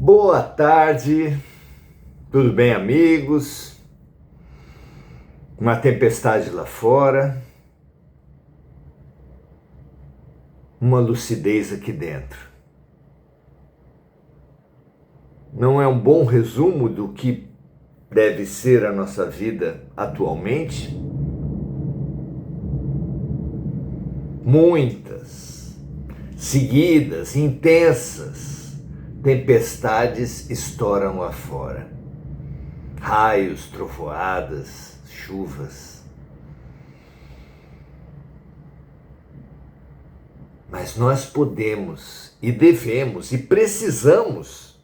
Boa tarde, tudo bem, amigos? Uma tempestade lá fora, uma lucidez aqui dentro. Não é um bom resumo do que deve ser a nossa vida atualmente? Muitas, seguidas, intensas tempestades estouram lá fora. Raios, trovoadas, chuvas. Mas nós podemos e devemos e precisamos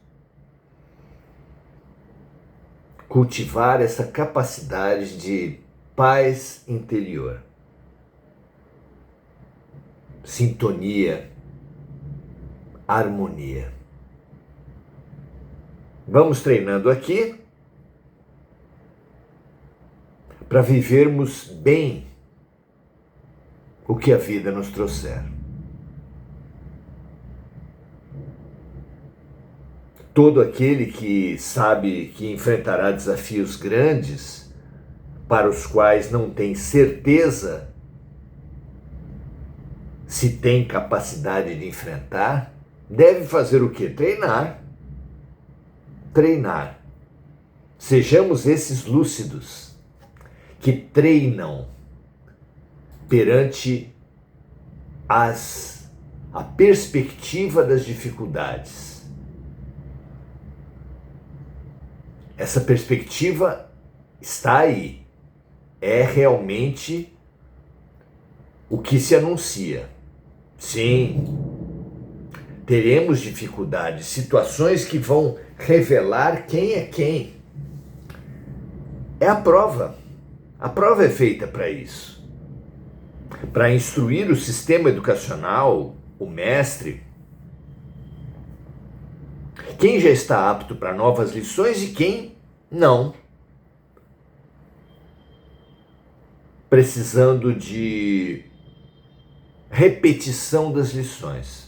cultivar essa capacidade de paz interior, sintonia, harmonia. Vamos treinando aqui para vivermos bem o que a vida nos trouxer. Todo aquele que sabe que enfrentará desafios grandes, para os quais não tem certeza se tem capacidade de enfrentar, deve fazer o quê? Treinar. Treinar. Sejamos esses lúcidos que treinam perante a perspectiva das dificuldades. Essa perspectiva está aí. É realmente o que se anuncia. Sim, teremos dificuldades, situações que vão revelar quem é quem. É a prova. A prova é feita para isso. Para instruir o sistema educacional, o mestre. Quem já está apto para novas lições e quem não. Precisando de repetição das lições.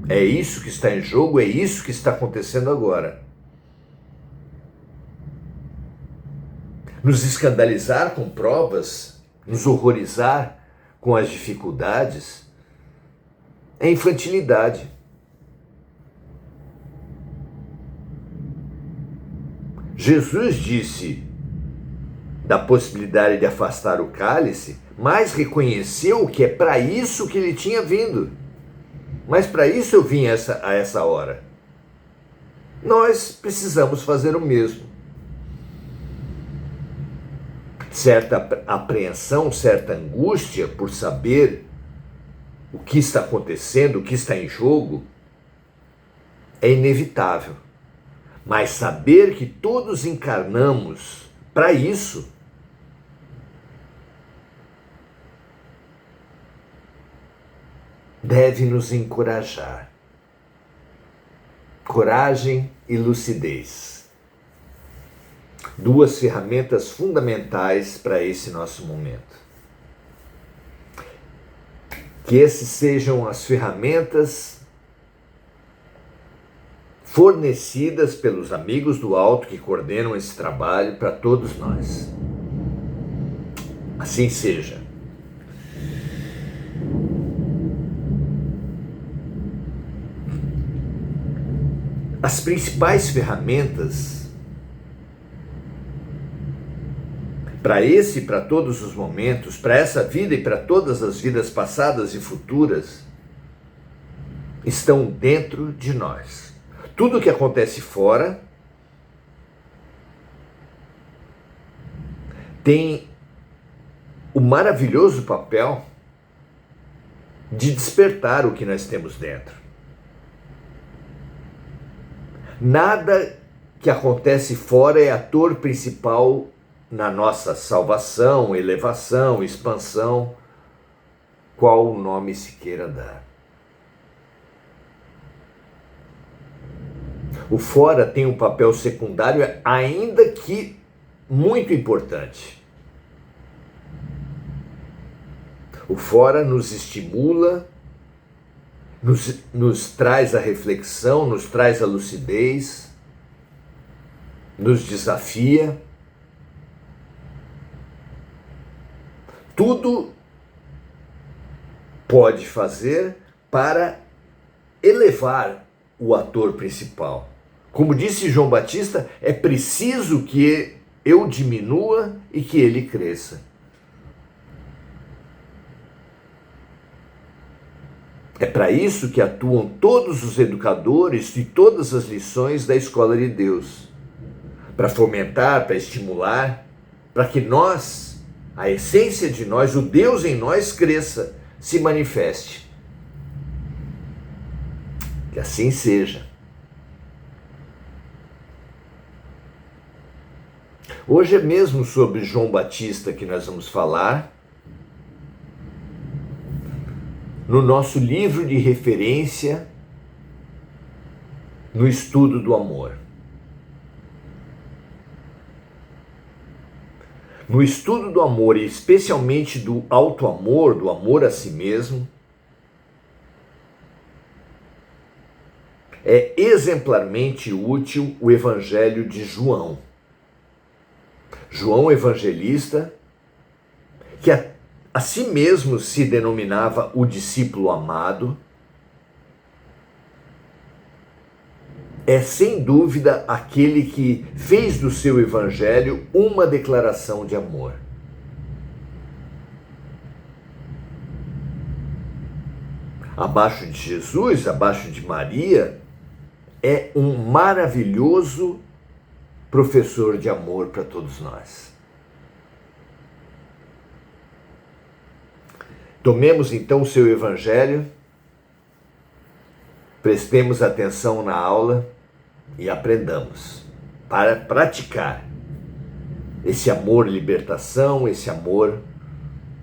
É isso que está em jogo, é isso que está acontecendo agora. Nos escandalizar com provas, nos horrorizar com as dificuldades, é infantilidade. Jesus disse da possibilidade de afastar o cálice, mas reconheceu que é para isso que ele tinha vindo. Mas para isso eu vim a essa hora. Nós precisamos fazer o mesmo. Certa apreensão, certa angústia por saber o que está acontecendo, o que está em jogo, é inevitável. Mas saber que todos encarnamos para isso, deve nos encorajar. Coragem e lucidez. Duas ferramentas fundamentais para esse nosso momento. Que esses sejam as ferramentas fornecidas pelos amigos do alto que coordenam esse trabalho para todos nós. Assim seja. As principais ferramentas para esse e para todos os momentos, para essa vida e para todas as vidas passadas e futuras, estão dentro de nós. Tudo que acontece fora tem o maravilhoso papel de despertar o que nós temos dentro. Nada que acontece fora é ator principal na nossa salvação, elevação, expansão, qual o nome se queira dar. O fora tem um papel secundário, ainda que muito importante. O fora nos estimula nos traz a reflexão, nos traz a lucidez, nos desafia. Tudo pode fazer para elevar o ator principal. Como disse João Batista, é preciso que eu diminua e que ele cresça. É para isso que atuam todos os educadores e todas as lições da Escola de Deus. Para fomentar, para estimular, para que nós, a essência de nós, o Deus em nós cresça, se manifeste. Que assim seja. Hoje é mesmo sobre João Batista que nós vamos falar, no nosso livro de referência no estudo do amor. No estudo do amor, e especialmente do auto-amor, do amor a si mesmo, é exemplarmente útil o Evangelho de João. João Evangelista, que a si mesmo se denominava o discípulo amado, é sem dúvida aquele que fez do seu evangelho uma declaração de amor. Abaixo de Jesus, abaixo de Maria, é um maravilhoso professor de amor para todos nós. Tomemos então o seu evangelho, prestemos atenção na aula e aprendamos para praticar esse amor libertação, esse amor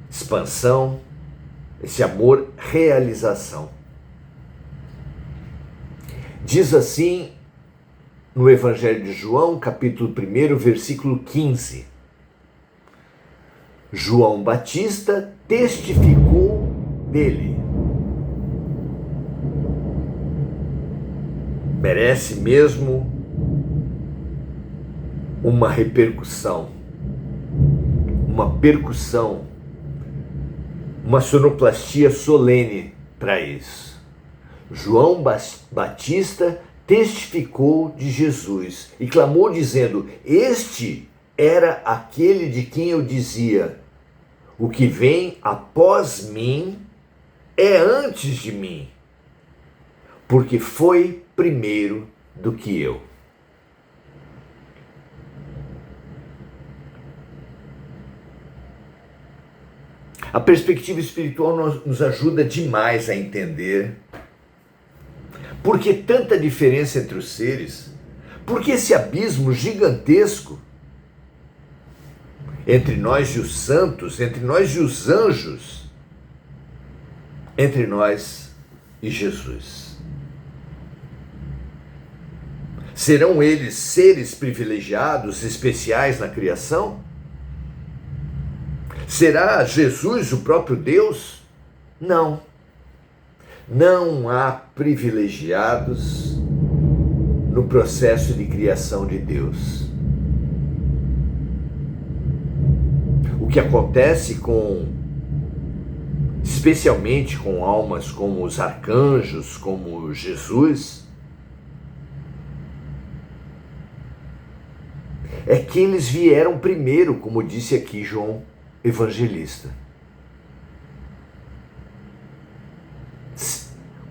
expansão, esse amor realização. Diz assim no Evangelho de João, capítulo 1, versículo 15. João Batista testificou dele. Merece mesmo uma repercussão, uma percussão, uma sonoplastia solene para isso. João Batista testificou de Jesus e clamou dizendo: este era aquele de quem eu dizia, o que vem após mim é antes de mim, porque foi primeiro do que eu. A perspectiva espiritual nos ajuda demais a entender por que tanta diferença entre os seres, por que esse abismo gigantesco entre nós e os santos, entre nós e os anjos, entre nós e Jesus. Serão eles seres privilegiados, especiais na criação? Será Jesus o próprio Deus? Não. Não há privilegiados no processo de criação de Deus. O que acontece especialmente com almas como os arcanjos, como Jesus, é que eles vieram primeiro, como disse aqui João Evangelista.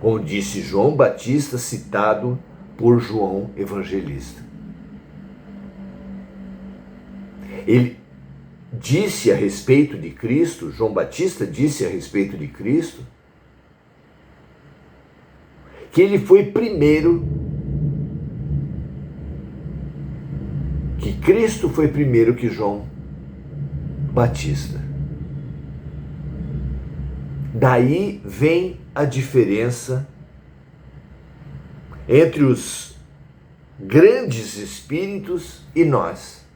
Como disse João Batista, citado por João Evangelista. Ele disse a respeito de Cristo, João Batista disse a respeito de Cristo, que ele foi primeiro, que Cristo foi primeiro que João Batista. Daí vem a diferença entre os grandes espíritos e nós.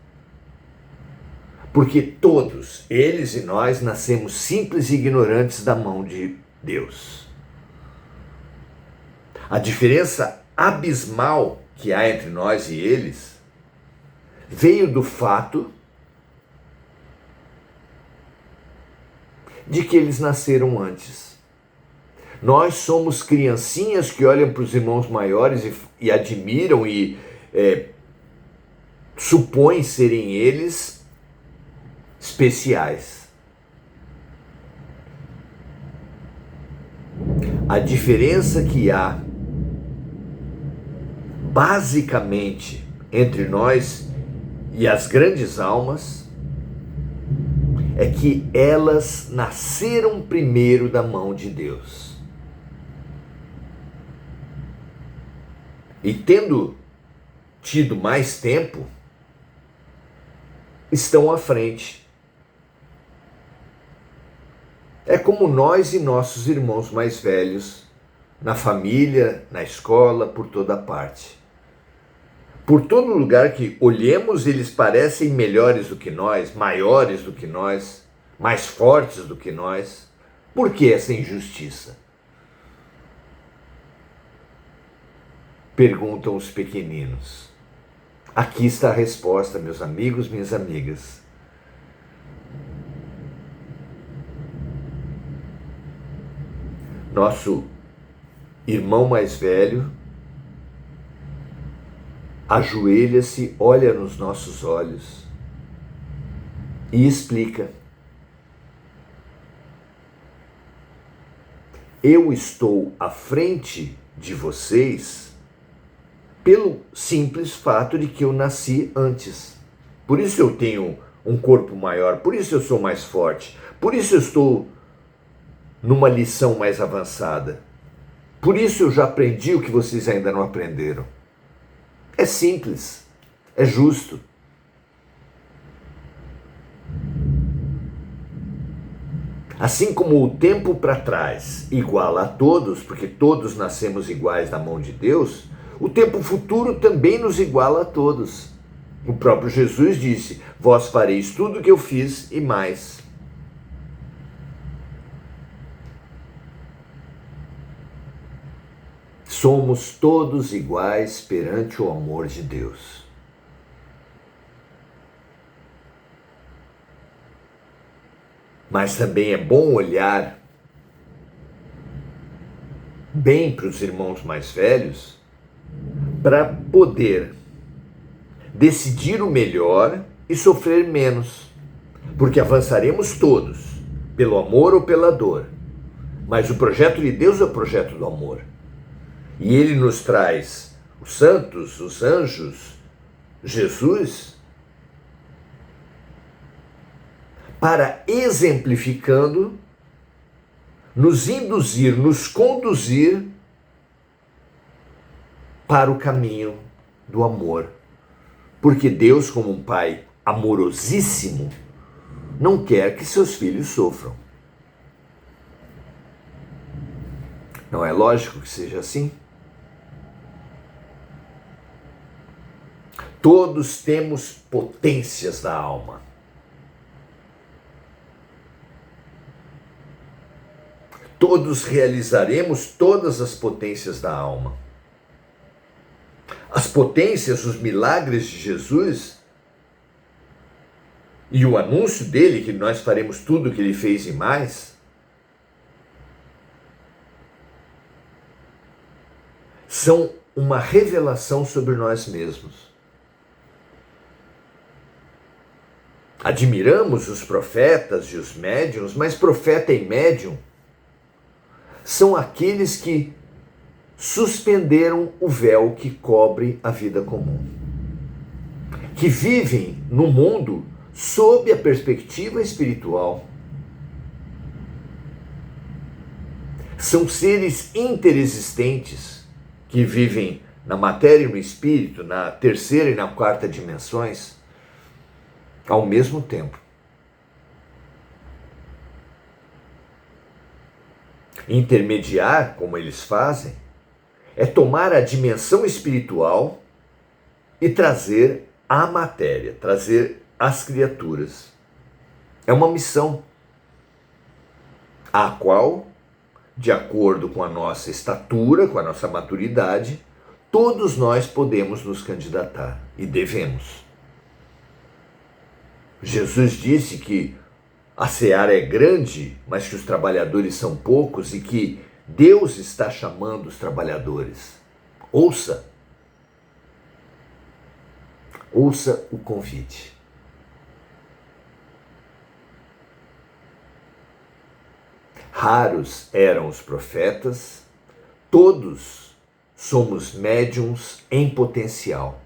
Porque todos, eles e nós, nascemos simples e ignorantes da mão de Deus. A diferença abismal que há entre nós e eles veio do fato de que eles nasceram antes. Nós somos criancinhas que olham para os irmãos maiores e admiram e supõem serem eles especiais. A diferença que há basicamente entre nós e as grandes almas é que elas nasceram primeiro da mão de Deus. E tendo tido mais tempo, estão à frente. É como nós e nossos irmãos mais velhos, na família, na escola, por toda parte. Por todo lugar que olhemos, eles parecem melhores do que nós, maiores do que nós, mais fortes do que nós. Por que essa injustiça? Perguntam os pequeninos. Aqui está a resposta, meus amigos, minhas amigas. Nosso irmão mais velho ajoelha-se, olha nos nossos olhos e explica: eu estou à frente de vocês pelo simples fato de que eu nasci antes. Por isso eu tenho um corpo maior, por isso eu sou mais forte, por isso eu estou numa lição mais avançada. Por isso eu já aprendi o que vocês ainda não aprenderam. É simples, é justo. Assim como o tempo para trás iguala a todos, porque todos nascemos iguais na mão de Deus, o tempo futuro também nos iguala a todos. O próprio Jesus disse: vós fareis tudo o que eu fiz e mais. Somos todos iguais perante o amor de Deus. Mas também é bom olhar bem para os irmãos mais velhos para poder decidir o melhor e sofrer menos. Porque avançaremos todos, pelo amor ou pela dor. Mas o projeto de Deus é o projeto do amor. E ele nos traz os santos, os anjos, Jesus, para, exemplificando, nos induzir, nos conduzir para o caminho do amor. Porque Deus, como um pai amorosíssimo, não quer que seus filhos sofram. Não é lógico que seja assim? Todos temos potências da alma. Todos realizaremos todas as potências da alma. As potências, os milagres de Jesus e o anúncio dele, que nós faremos tudo o que ele fez e mais, são uma revelação sobre nós mesmos. Admiramos os profetas e os médiuns, mas profeta e médium são aqueles que suspenderam o véu que cobre a vida comum, que vivem no mundo sob a perspectiva espiritual. São seres interexistentes que vivem na matéria e no espírito, na terceira e na quarta dimensões, ao mesmo tempo. Intermediar, como eles fazem, é tomar a dimensão espiritual e trazer a matéria, trazer as criaturas. É uma missão a qual de acordo com a nossa estatura, com a nossa maturidade, todos nós podemos nos candidatar e devemos. Jesus disse que a seara é grande, mas que os trabalhadores são poucos e que Deus está chamando os trabalhadores. Ouça o convite. Raros eram os profetas, todos somos médiuns em potencial.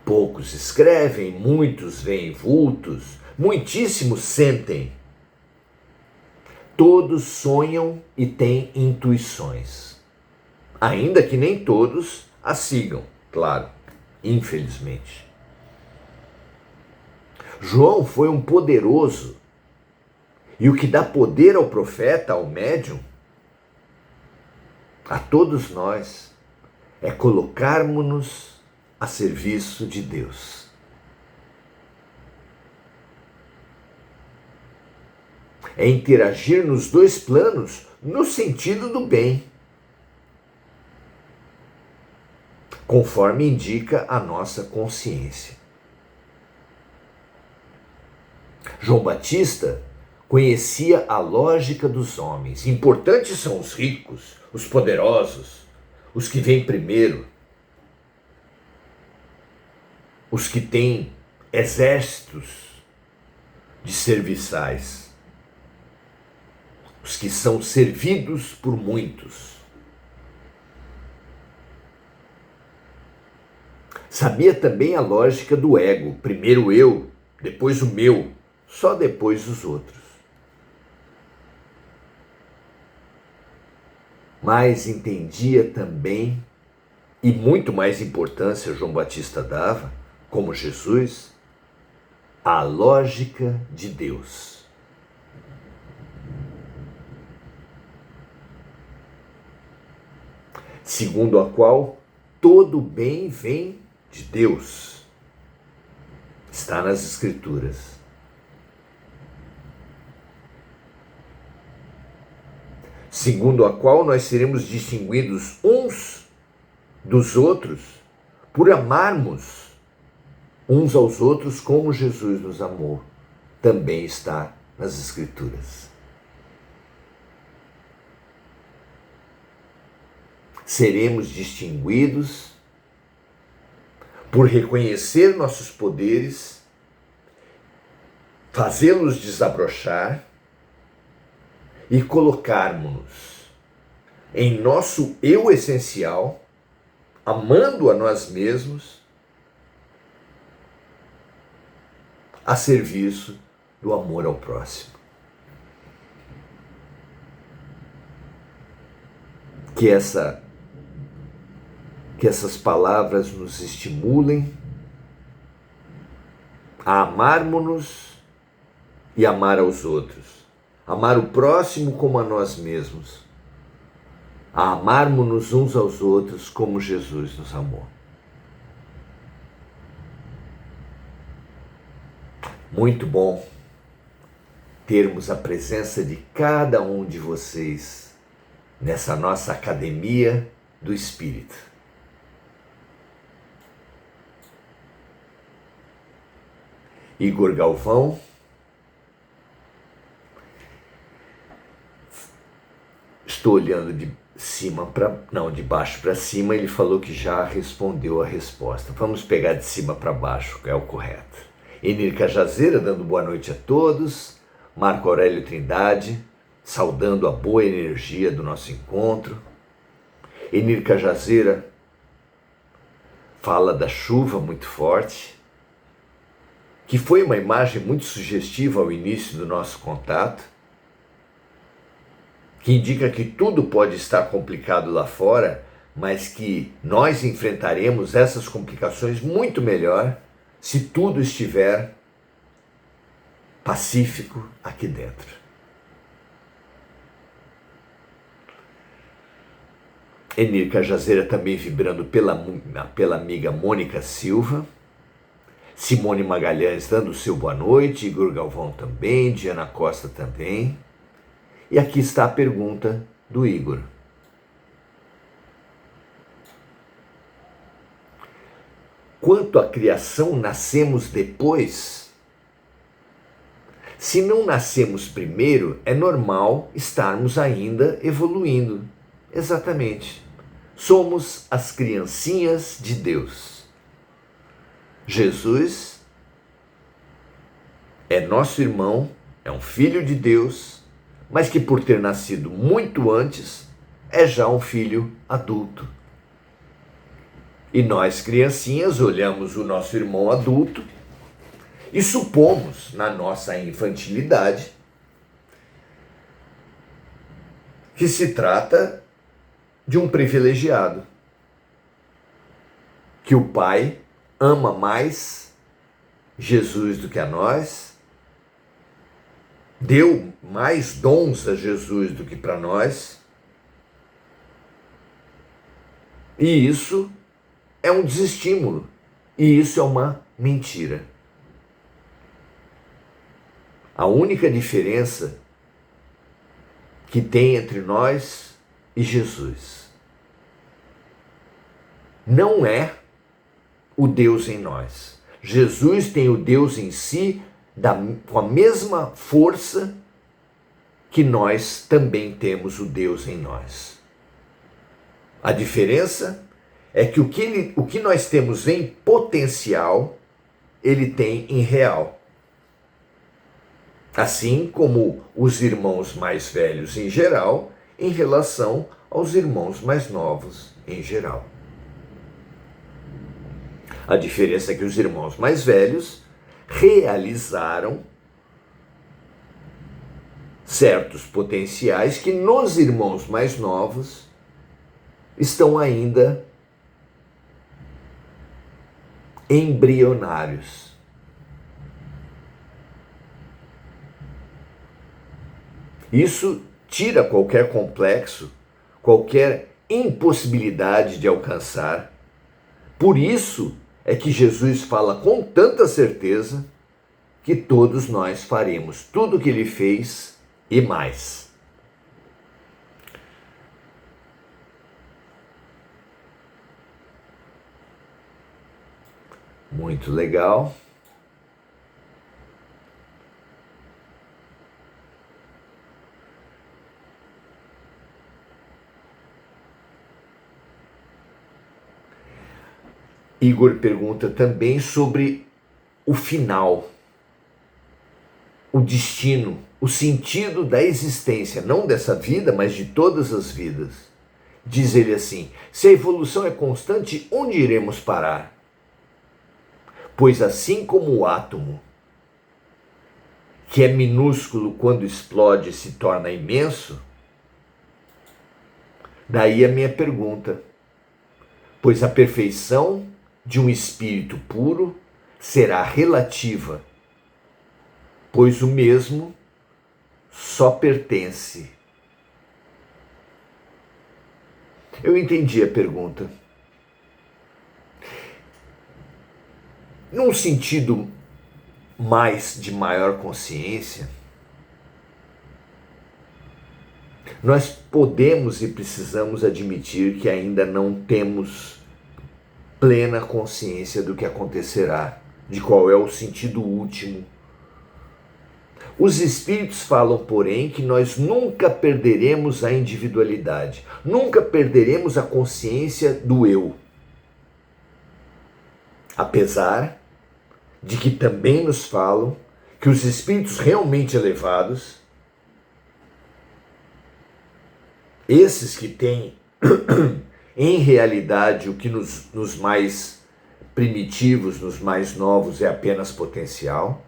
Poucos escrevem, muitos veem vultos, muitíssimos sentem. Todos sonham e têm intuições, ainda que nem todos as sigam, claro, infelizmente. João foi um poderoso, e o que dá poder ao profeta, ao médium, a todos nós, é colocarmos-nos a serviço de Deus. É interagir nos dois planos no sentido do bem, conforme indica a nossa consciência. João Batista conhecia a lógica dos homens. Importantes são os ricos, os poderosos, os que vêm primeiro, os que têm exércitos de serviçais, os que são servidos por muitos. Sabia também a lógica do ego, primeiro eu, depois o meu, só depois os outros. Mas entendia também, e muito mais importância João Batista dava, como Jesus, a lógica de Deus. Segundo a qual todo bem vem de Deus. Está nas Escrituras. Segundo a qual nós seremos distinguidos uns dos outros por amarmos uns aos outros como Jesus nos amou. Também está nas Escrituras. Seremos distinguidos por reconhecer nossos poderes, fazê-los desabrochar e colocarmos-nos em nosso eu essencial, amando a nós mesmos, a serviço do amor ao próximo. Que essas palavras nos estimulem a amarmos-nos e amar aos outros. Amar o próximo como a nós mesmos. A amarmos-nos uns aos outros como Jesus nos amou. Muito bom termos a presença de cada um de vocês nessa nossa academia do Espírito. Igor Galvão, estou olhando de baixo para cima, ele falou que já respondeu a resposta. Vamos pegar de cima para baixo, que é o correto. Enir Cajazeira, dando boa noite a todos. Marco Aurélio Trindade, saudando a boa energia do nosso encontro. Enir Cajazeira fala da chuva muito forte, que foi uma imagem muito sugestiva ao início do nosso contato, que indica que tudo pode estar complicado lá fora, mas que nós enfrentaremos essas complicações muito melhor se tudo estiver pacífico aqui dentro. Enir Cajazeira também vibrando pela amiga Mônica Silva, Simone Magalhães dando o seu boa noite, Igor Galvão também, Diana Costa também. E aqui está a pergunta do Igor. Quanto à criação, nascemos depois? Se não nascemos primeiro, é normal estarmos ainda evoluindo. Exatamente. Somos as criancinhas de Deus. Jesus é nosso irmão, é um filho de Deus, mas que por ter nascido muito antes, é já um filho adulto. E nós, criancinhas, olhamos o nosso irmão adulto e supomos, na nossa infantilidade, que se trata de um privilegiado, que o Pai ama mais Jesus do que a nós, deu mais dons a Jesus do que para nós, e isso é um desestímulo, e isso é uma mentira. A única diferença que tem entre nós e Jesus não é o Deus em nós. Jesus tem o Deus em si com a mesma força que nós também temos o Deus em nós. A diferença é que o que nós temos em potencial, ele tem em real. Assim como os irmãos mais velhos em geral, em relação aos irmãos mais novos em geral. A diferença é que os irmãos mais velhos realizaram certos potenciais que nos irmãos mais novos estão ainda embrionários. Isso tira qualquer complexo, qualquer impossibilidade de alcançar. Por isso é que Jesus fala com tanta certeza que todos nós faremos tudo o que ele fez e mais. Muito legal. Igor pergunta também sobre o final, o destino, o sentido da existência, não dessa vida, mas de todas as vidas. Diz ele assim: se a evolução é constante, onde iremos parar? Pois assim como o átomo, que é minúsculo quando explode e se torna imenso, daí a minha pergunta, pois a perfeição de um espírito puro será relativa, pois o mesmo só pertence. Eu entendi a pergunta. Num sentido mais de maior consciência, nós podemos e precisamos admitir que ainda não temos plena consciência do que acontecerá, de qual é o sentido último. Os espíritos falam, porém, que nós nunca perderemos a individualidade, nunca perderemos a consciência do eu. Apesar de que também nos falam que os espíritos realmente elevados, esses que têm em realidade o que nos mais primitivos, nos mais novos é apenas potencial,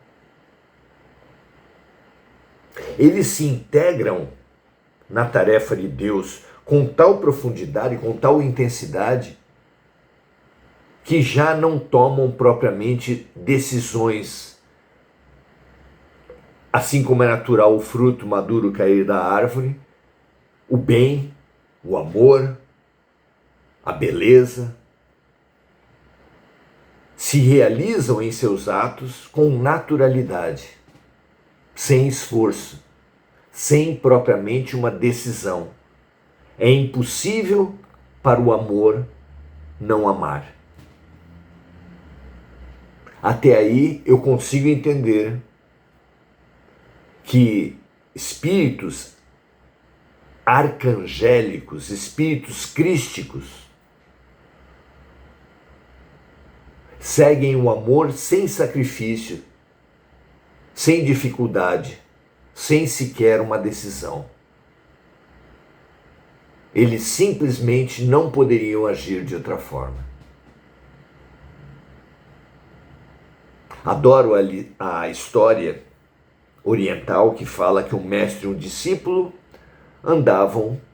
eles se integram na tarefa de Deus com tal profundidade, com tal intensidade, que já não tomam propriamente decisões. Assim como é natural o fruto maduro cair da árvore, o bem, o amor, a beleza, se realizam em seus atos com naturalidade, sem esforço, sem propriamente uma decisão. É impossível para o amor não amar. Até aí eu consigo entender que espíritos arcangélicos, espíritos crísticos, seguem o amor sem sacrifício, sem dificuldade, sem sequer uma decisão. Eles simplesmente não poderiam agir de outra forma. Adoro a história oriental que fala que um mestre e um discípulo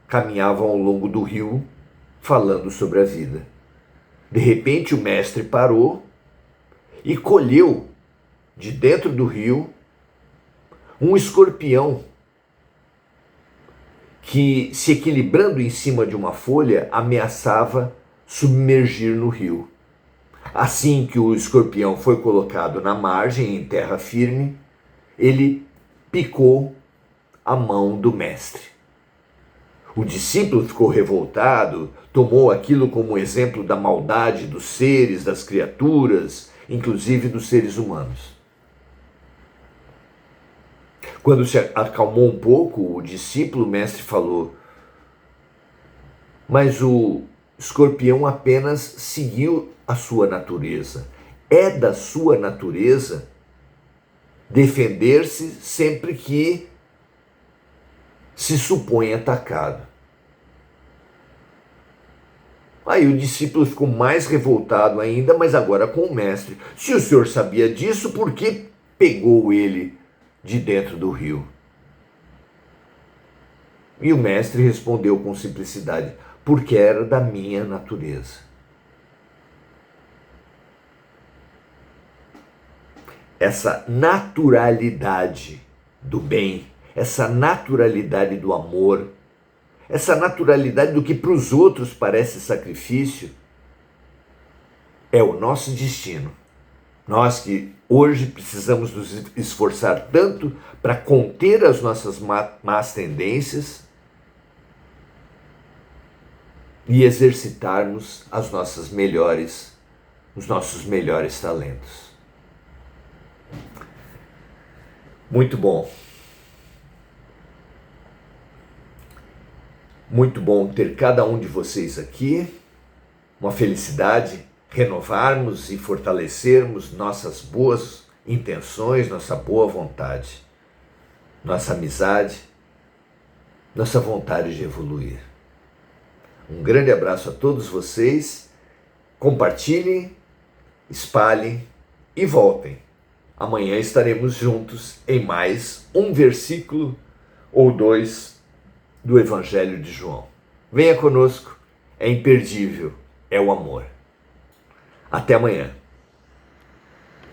caminhavam ao longo do rio, falando sobre a vida. De repente o mestre parou e colheu de dentro do rio um escorpião que, se equilibrando em cima de uma folha, ameaçava submergir no rio. Assim que o escorpião foi colocado na margem, em terra firme, ele picou a mão do mestre. O discípulo ficou revoltado, tomou aquilo como exemplo da maldade dos seres, das criaturas, inclusive dos seres humanos. Quando se acalmou um pouco, o discípulo, o mestre falou: mas o escorpião apenas seguiu a sua natureza. É da sua natureza defender-se sempre que se supõe atacado. Aí o discípulo ficou mais revoltado ainda, mas agora com o mestre. Se o senhor sabia disso, por que pegou ele de dentro do rio? E o mestre respondeu com simplicidade: porque era da minha natureza. Essa naturalidade do bem, essa naturalidade do amor, essa naturalidade do que para os outros parece sacrifício, é o nosso destino. Nós que hoje precisamos nos esforçar tanto para conter as nossas más tendências e exercitarmos os nossos melhores talentos. Muito bom. Muito bom ter cada um de vocês aqui. Uma felicidade renovarmos e fortalecermos nossas boas intenções, nossa boa vontade, nossa amizade, nossa vontade de evoluir. Um grande abraço a todos vocês. Compartilhem, espalhem e voltem. Amanhã estaremos juntos em mais um versículo ou dois do Evangelho de João. Venha conosco, é imperdível, é o amor. Até amanhã.